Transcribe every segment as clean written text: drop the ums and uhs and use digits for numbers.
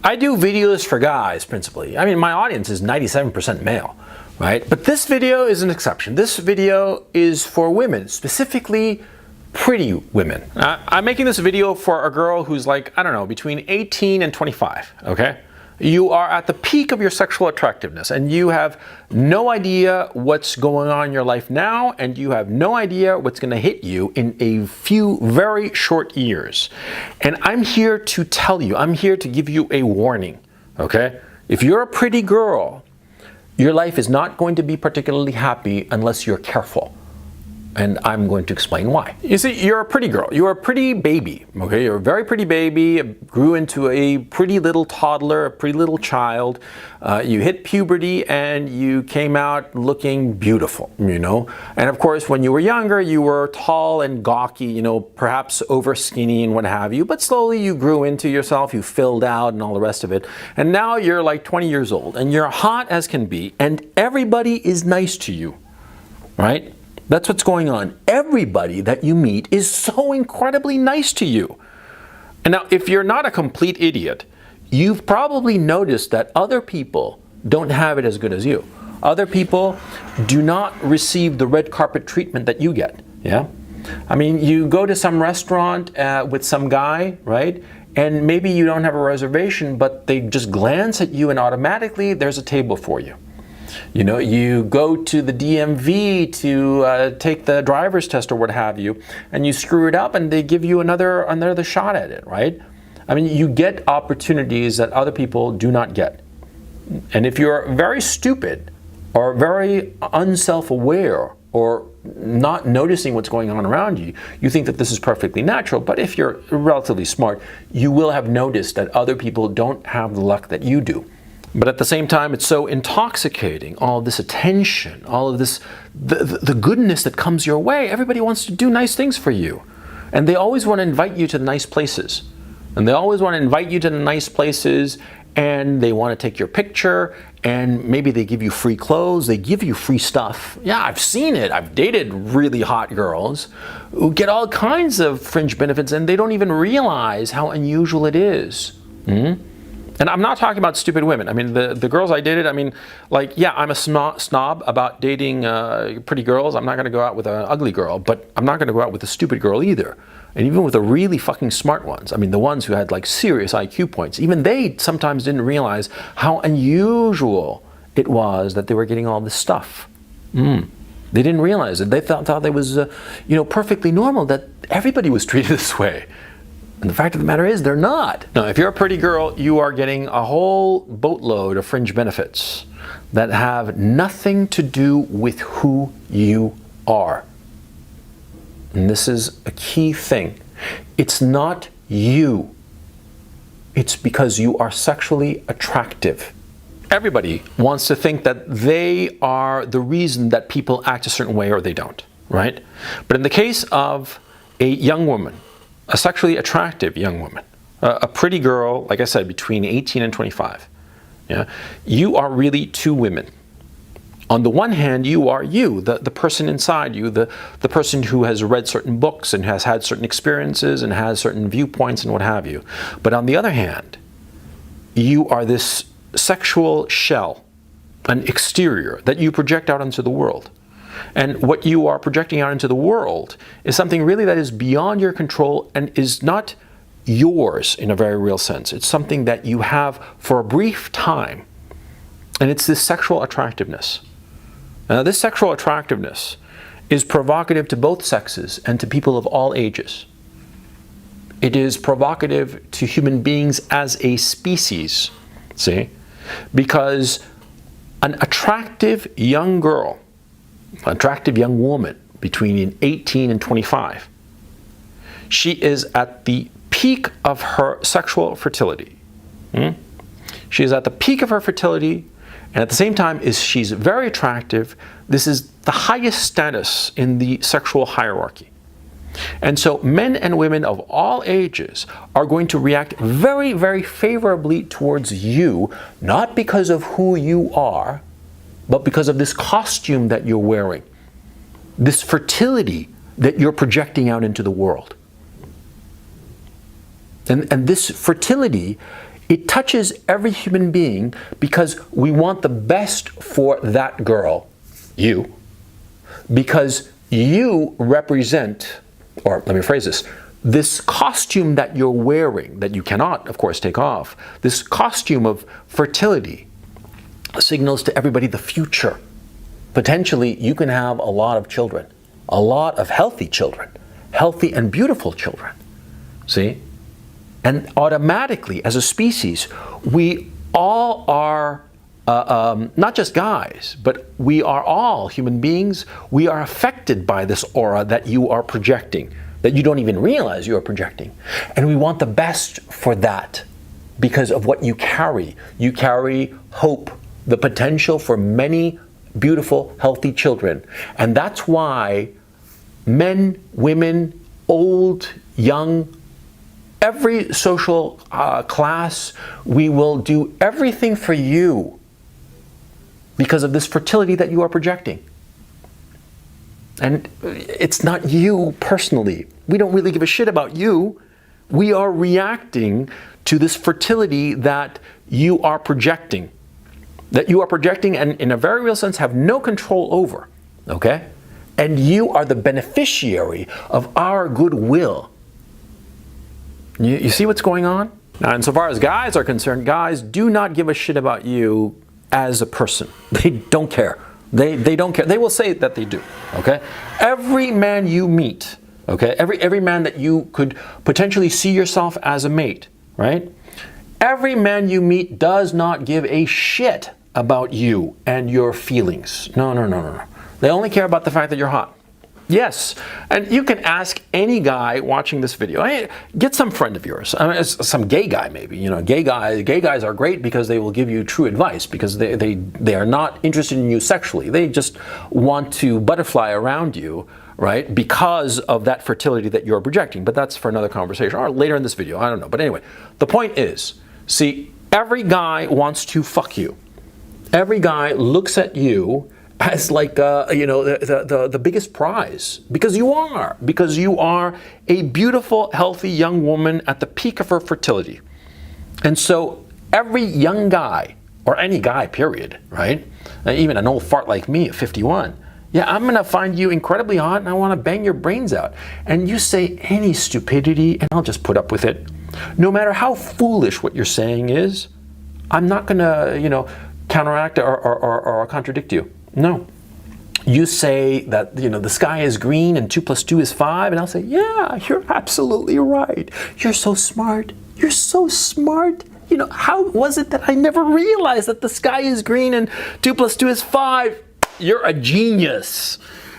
I do videos for guys principally. I mean, my audience is 97% male, right? But this video is an exception. This video is for women, specifically pretty women. I'm making this video for a girl who's like, I don't know, between 18 and 25, okay? You are at the peak of your sexual attractiveness and you have no idea what's going on in your life now, and you have no idea what's going to hit you in a few very short years. And I'm here to tell you, I'm here to give you a warning, okay? If you're a pretty girl, your life is not going to be particularly happy unless you're careful. And I'm going to explain why. You see, you're a pretty girl. You're a pretty baby, okay? You're a very pretty baby, grew into a pretty little toddler, a pretty little child. You hit puberty and you came out looking beautiful, you know? And of course, when you were younger, you were tall and gawky, you know, perhaps over skinny and what have you, but slowly you grew into yourself, you filled out and all the rest of it. And now you're like 20 years old and you're hot as can be, and everybody is nice to you, right? That's what's going on. Everybody that you meet is so incredibly nice to you. And now, if you're not a complete idiot, you've probably noticed that other people don't have it as good as you. Other people do not receive the red carpet treatment that you get, yeah? I mean, you go to some restaurant with some guy, right? And maybe you don't have a reservation, but they just glance at you and automatically there's a table for you. You know, you go to the DMV to take the driver's test or what have you, and you screw it up and they give you another shot at it, right? I mean, you get opportunities that other people do not get. And if you're very stupid or very unself-aware or not noticing what's going on around you, you think that this is perfectly natural. But if you're relatively smart, you will have noticed that other people don't have the luck that you do. But at the same time, it's so intoxicating, all this attention, all of this, the goodness that comes your way. Everybody wants to do nice things for you. And they always want to invite you to the nice places. And they always want to invite you to the nice places, and they want to take your picture, and maybe they give you free clothes, they give you free stuff. Yeah, I've seen it. I've dated really hot girls who get all kinds of fringe benefits, and they don't even realize how unusual it is. And I'm not talking about stupid women. I mean, the girls I dated, I mean, like, yeah, I'm a snob about dating pretty girls. I'm not going to go out with an ugly girl, but I'm not going to go out with a stupid girl either. And even with the really fucking smart ones, I mean, the ones who had like serious IQ points, even they sometimes didn't realize how unusual it was that they were getting all this stuff. They didn't realize it. They thought it was, you know, perfectly normal that everybody was treated this way. And the fact of the matter is, they're not. Now, if you're a pretty girl, you are getting a whole boatload of fringe benefits that have nothing to do with who you are. And this is a key thing. It's not you. It's because you are sexually attractive. Everybody wants to think that they are the reason that people act a certain way or they don't, right? But in the case of a young woman, a sexually attractive young woman, a pretty girl, like I said, between 18 and 25, yeah, you are really two women. On the one hand, you are you, the person inside you, the person who has read certain books and has had certain experiences and has certain viewpoints and what have you. But on the other hand, you are this sexual shell, an exterior that you project out into the world. And what you are projecting out into the world is something really that is beyond your control and is not yours in a very real sense. It's something that you have for a brief time. And it's this sexual attractiveness. Now, this sexual attractiveness is provocative to both sexes and to people of all ages. It is provocative to human beings as a species, see? Because an attractive young girl, an attractive young woman between 18 and 25, she is at the peak of her sexual fertility. She is at the peak of her fertility, and at the same time she's very attractive. This is the highest status in the sexual hierarchy. And so men and women of all ages are going to react very, very favorably towards you, not because of who you are, but because of this costume that you're wearing, this fertility that you're projecting out into the world. And this fertility It touches every human being because we want the best for that girl, you, because you represent, or let me phrase this costume that you're wearing, that you cannot, of course, take off, this costume of fertility signals to everybody the future. Potentially, you can have a lot of children, a lot of healthy children, healthy and beautiful children. See? And automatically, as a species, we all are, not just guys, but we are all human beings. We are affected by this aura that you are projecting, that you don't even realize you are projecting. And we want the best for that because of what you carry. You carry hope, the potential for many beautiful, healthy children. And that's why men, women, old, young, every social class, we will do everything for you because of this fertility that you are projecting. And it's not you personally. We don't really give a shit about you. We are reacting to this fertility that you are projecting. That you are projecting and in a very real sense have no control over. Okay? And you are the beneficiary of our goodwill. You see what's going on? Now, insofar as guys are concerned, guys do not give a shit about you as a person. They don't care. They don't care. They will say that they do. Okay? Every man you meet, okay, every man that you could potentially see yourself as a mate, right? Every man you meet does not give a shit about you and your feelings. No. They only care about the fact that you're hot. Yes, and you can ask any guy watching this video. Hey, get some friend of yours, some gay guy maybe. You know, gay guys are great because they will give you true advice because they are not interested in you sexually. They just want to butterfly around you, right? Because of that fertility that you're projecting. But that's for another conversation or later in this video. I don't know. But anyway, the point is, see, every guy wants to fuck you. Every guy looks at you as like the biggest prize because you are a beautiful, healthy young woman at the peak of her fertility. And so every young guy, or any guy period, right, even an old fart like me at 51, yeah, I'm gonna find you incredibly hot and I want to bang your brains out. And you say any stupidity and I'll just put up with it. No matter how foolish what you're saying is, I'm not gonna counteract or contradict you. No. You say that, the sky is green and 2 + 2 is 5, and I'll say, yeah, you're absolutely right. You're so smart. You're so smart. How was it that I never realized that the sky is green and 2 + 2 is 5? You're a genius.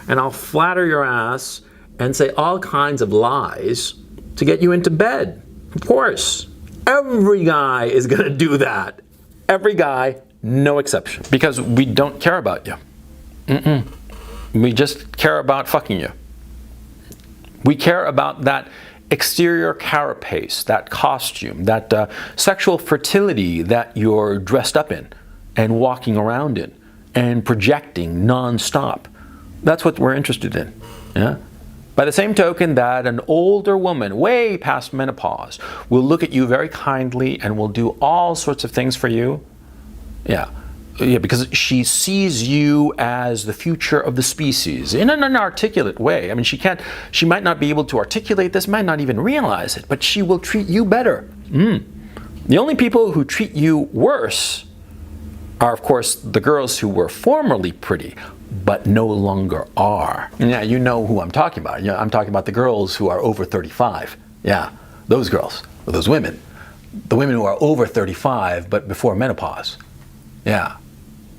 And I'll flatter your ass and say all kinds of lies to get you into bed. Of course. Every guy is going to do that. Every guy, no exception. Because we don't care about you. We just care about fucking you. We care about that exterior carapace, that costume, that sexual fertility that you're dressed up in and walking around in and projecting non-stop. That's what we're interested in. Yeah? By the same token that an older woman, way past menopause, will look at you very kindly and will do all sorts of things for you. Yeah, because she sees you as the future of the species in an inarticulate way. I mean, she might not be able to articulate this, might not even realize it, but she will treat you better. The only people who treat you worse are, of course, the girls who were formerly pretty, but no longer are. Yeah, you know who I'm talking about. I'm talking about the girls who are over 35. Yeah, those girls, or those women. The women who are over 35, but before menopause. Yeah,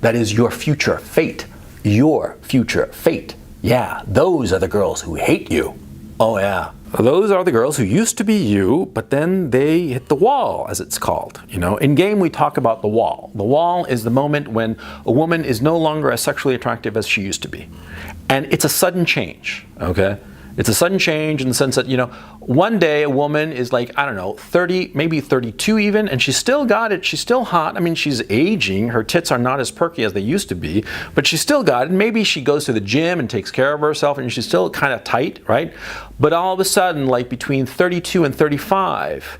that is your future fate. Your future fate. Yeah, those are the girls who hate you. Oh yeah. Those are the girls who used to be you, but then they hit the wall, as it's called. In game we talk about the wall. The wall is the moment when a woman is no longer as sexually attractive as she used to be. And it's a sudden change, okay? It's a sudden change in the sense that, one day a woman is like, I don't know, 30, maybe 32 even, and she's still got it. She's still hot. I mean, she's aging. Her tits are not as perky as they used to be, but she's still got it. Maybe she goes to the gym and takes care of herself, and she's still kind of tight, right? But all of a sudden, like between 32 and 35,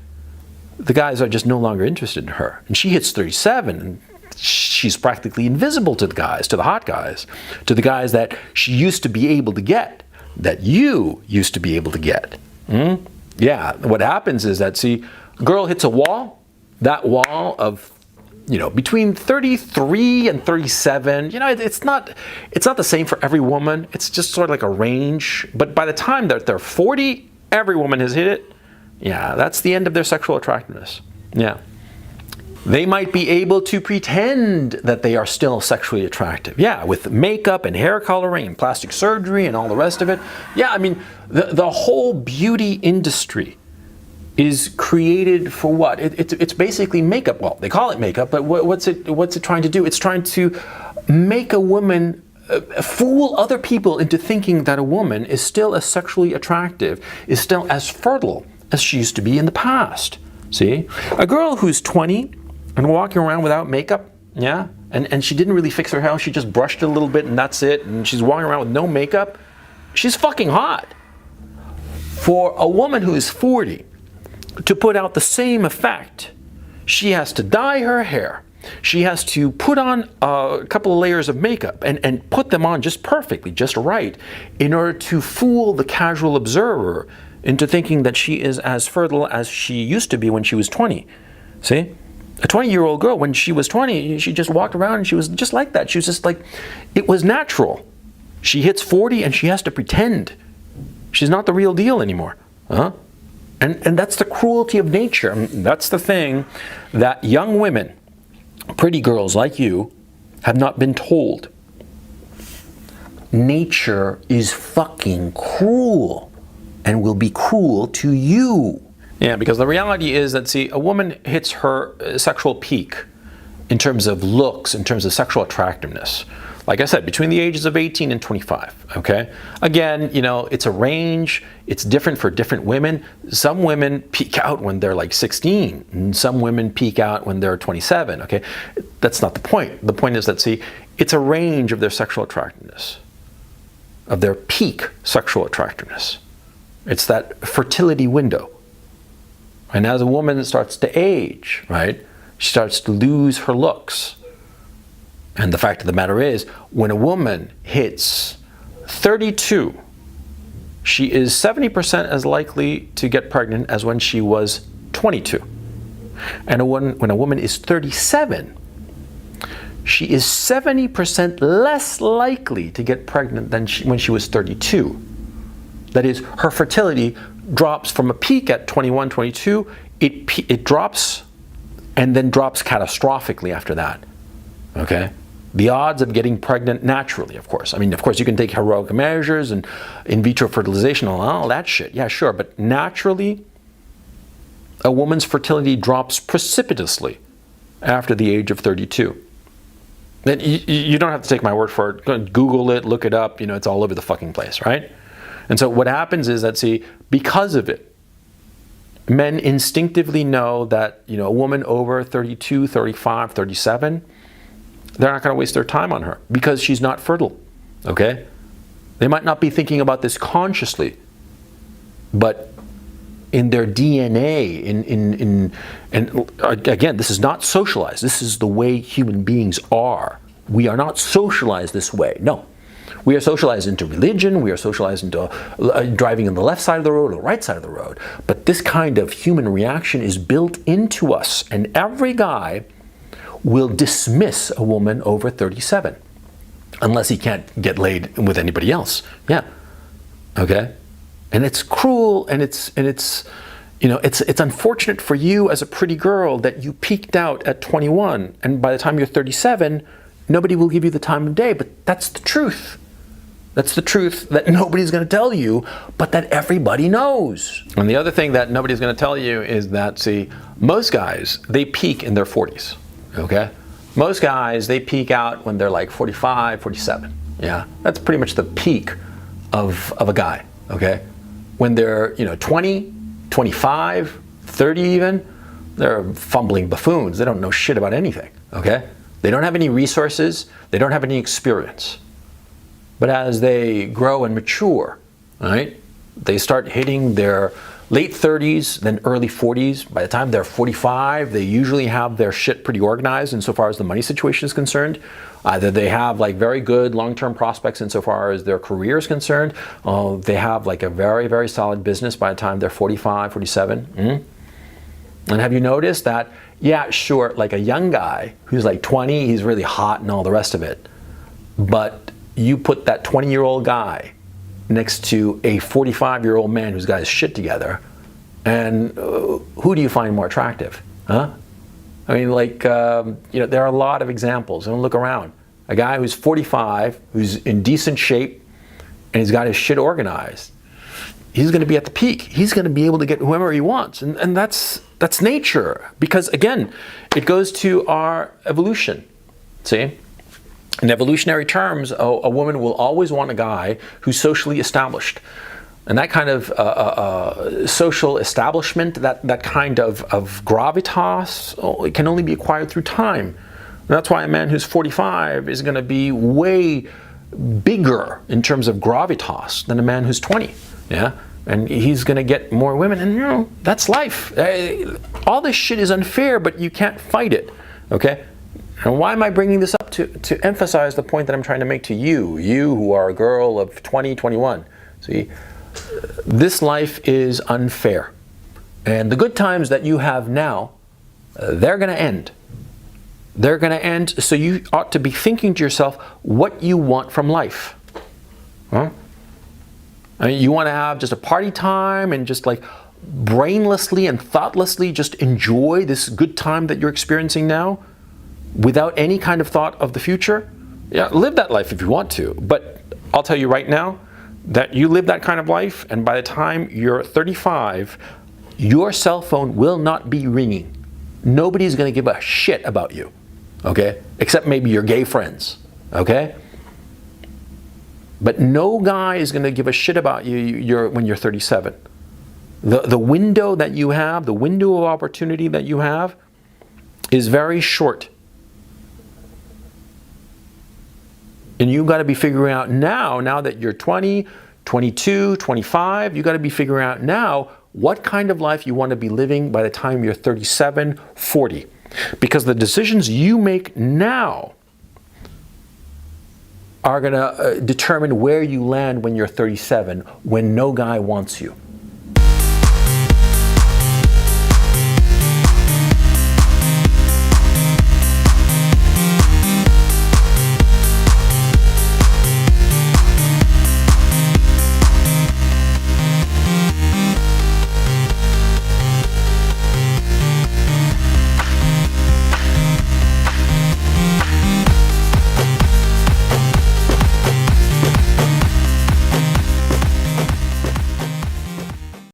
the guys are just no longer interested in her. And she hits 37, and she's practically invisible to the guys, to the hot guys, to the guys that she used to be able to get, that you used to be able to get. Yeah, what happens is that, see, a girl hits a wall, that wall of, between 33 and 37, it's not the same for every woman. It's just sort of like a range. But by the time that they're 40, every woman has hit it. Yeah, that's the end of their sexual attractiveness. Yeah. They might be able to pretend that they are still sexually attractive. Yeah, with makeup and hair coloring and plastic surgery and all the rest of it. Yeah, I mean, the whole beauty industry is created for what? It's basically makeup. Well, they call it makeup, but what's it trying to do? It's trying to make a woman fool other people into thinking that a woman is still as sexually attractive, is still as fertile as she used to be in the past. See? A girl who's 20 and walking around without makeup, yeah, and she didn't really fix her hair, she just brushed it a little bit and that's it, and she's walking around with no makeup, she's fucking hot. For a woman who is 40 to put out the same effect, she has to dye her hair, she has to put on a couple of layers of makeup and put them on just perfectly, just right, in order to fool the casual observer into thinking that she is as fertile as she used to be when she was 20. See? A 20-year-old girl, when she was 20, she just walked around and she was just like that. She was just like, it was natural. She hits 40 and she has to pretend. She's not the real deal anymore. Huh? And that's the cruelty of nature. And that's the thing that young women, pretty girls like you, have not been told. Nature is fucking cruel and will be cruel to you. Yeah, because the reality is that, see, a woman hits her sexual peak in terms of looks, in terms of sexual attractiveness, like I said, between the ages of 18 and 25, okay? Again, it's a range. It's different for different women. Some women peak out when they're like 16, and some women peak out when they're 27, okay? That's not the point. The point is that, see, it's a range of their sexual attractiveness, of their peak sexual attractiveness. It's that fertility window. And as a woman starts to age, right, she starts to lose her looks. And the fact of the matter is, when a woman hits 32, she is 70% as likely to get pregnant as when she was 22. And when a woman is 37, she is 70% less likely to get pregnant than when she was 32. That is, her fertility drops from a peak at 21, 22, it drops and then drops catastrophically after that, okay? The odds of getting pregnant naturally, of course. I mean, of course, you can take heroic measures and in vitro fertilization and all that shit, yeah, sure, but naturally, a woman's fertility drops precipitously after the age of 32. Then you don't have to take my word for it. Google it, look it up, it's all over the fucking place, right? And so what happens is that, see, because of it, men instinctively know that, a woman over 32, 35, 37, they're not going to waste their time on her because she's not fertile, okay? They might not be thinking about this consciously, but in their DNA, and again, this is not socialized. This is the way human beings are. We are not socialized this way, no. We are socialized into religion, we are socialized into driving on the left side of the road or the right side of the road. But this kind of human reaction is built into us, and every guy will dismiss a woman over 37 unless he can't get laid with anybody else. Yeah. Okay? And it's cruel, and it's unfortunate for you as a pretty girl that you peaked out at 21, and by the time you're 37, nobody will give you the time of day. But that's the truth. That's the truth that nobody's going to tell you, but that everybody knows. And the other thing that nobody's going to tell you is that, see, most guys, they peak in their 40s, okay? Most guys, they peak out when they're like 45, 47, yeah? That's pretty much the peak of a guy, okay? When they're, 20, 25, 30 even, they're fumbling buffoons. They don't know shit about anything, okay? They don't have any resources. They don't have any experience. But as they grow and mature, right, they start hitting their late 30s, then early 40s. By the time they're 45, they usually have their shit pretty organized insofar as the money situation is concerned. Either they have like very good long-term prospects insofar as their career is concerned. They have like a very, very solid business by the time they're 45, 47. And have you noticed that, yeah, sure, like a young guy who's like 20, he's really hot and all the rest of it. But you put that 20-year-old guy next to a 45-year-old man who's got his shit together, and who do you find more attractive? Huh? I mean, like, there are a lot of examples. Don't look around. A guy who's 45, who's in decent shape, and he's got his shit organized, he's going to be at the peak. He's going to be able to get whoever he wants. And that's nature. Because, again, it goes to our evolution. See? In evolutionary terms, a woman will always want a guy who's socially established. And that kind of social establishment, that kind of gravitas, it can only be acquired through time. And that's why a man who's 45 is going to be way bigger in terms of gravitas than a man who's 20. Yeah? And he's going to get more women. And, that's life. All this shit is unfair, but you can't fight it. Okay? And why am I bringing this up? To emphasize the point that I'm trying to make to you who are a girl of 20, 21. See, this life is unfair. And the good times that you have now, they're going to end. They're going to end, so you ought to be thinking to yourself what you want from life. Huh? I mean, you want to have just a party time and just like brainlessly and thoughtlessly just enjoy this good time that you're experiencing now? Without any kind of thought of the future? Yeah, live that life if you want to. But I'll tell you right now that you live that kind of life, and by the time you're 35, your cell phone will not be ringing. Nobody's going to give a shit about you, okay? Except maybe your gay friends, okay? But no guy is going to give a shit about you when you're 37. The window that you have, the window of opportunity that you have is very short. And you've got to be figuring out now that you're 20, 22, 25, you've got to be figuring out now what kind of life you want to be living by the time you're 37, 40. Because the decisions you make now are going to determine where you land when you're 37, when no guy wants you.